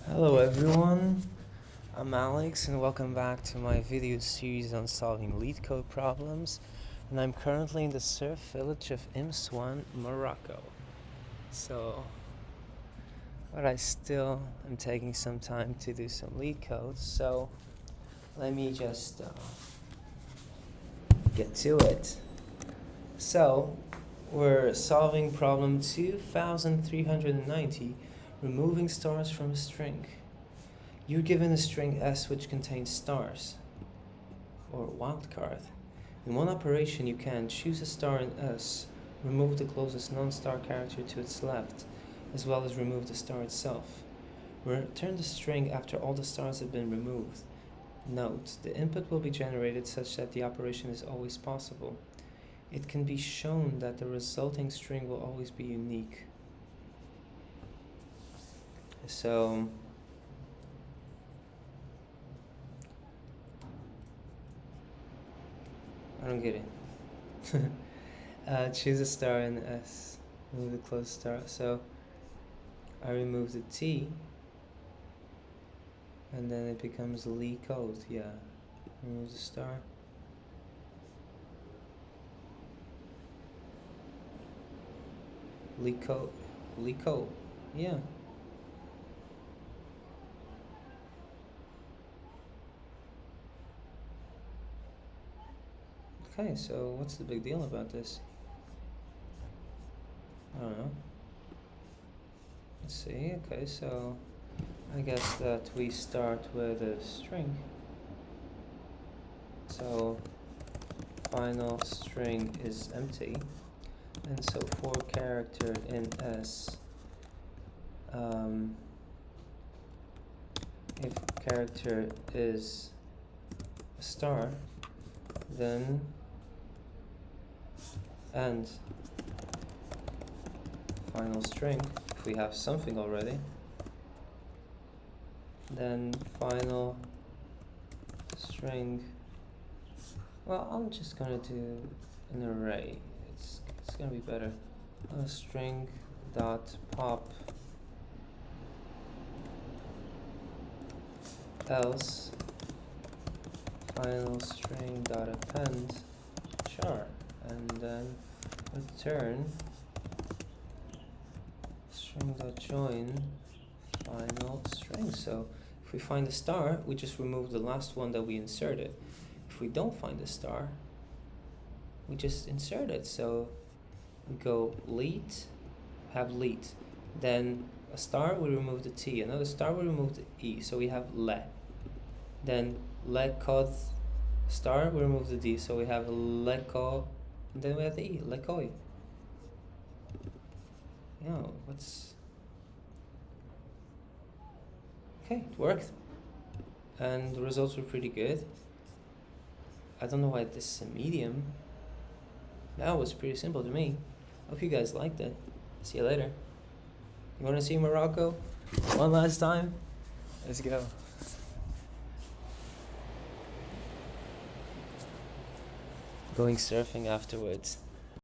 Hello everyone, I'm Alex and welcome back to my video series on solving LeetCode problems, and I'm currently in the surf village of Imswan, Morocco. But I still am taking some time to do some LeetCode, so let me just get to it. So we're solving problem 2390, removing stars from a string. You're given a string S which contains stars, or wildcard. In one operation you can choose a star in S, remove the closest non-star character to its left, as well as remove the star itself. Return the string after all the stars have been removed. Note, the input will be generated such that the operation is always possible. It can be shown that the resulting string will always be unique. So I don't get it. Choose a star in S, remove the closest star. So I remove the T, and then it becomes LeetCode. Yeah, remove the star. LeetCode. Yeah. Okay, so what's the big deal about this? I don't know. Let's see. Okay, so I guess that we start with a string. So final string is empty, and so for character in S, if character is a star, then and final string, if we have something already, then final string, well, I'm just gonna do an array. It's gonna be better. String dot pop else final string dot append char, and then return string dot join final string. So if we find a star, we just remove the last one that we inserted. If we don't find a star, we just insert it. So we go leet, have leet, then a star, we remove the T, another star, we remove the E, so we have le. Then LeetCode star, we remove the D, so we have LeetCode, and then we have the E, LeetCode. Okay, it worked, and the results were pretty good. I don't know why this is a medium. That was pretty simple to me. Hope you guys liked it. See you later. You want to see Morocco one last time? Let's go. Going surfing afterwards.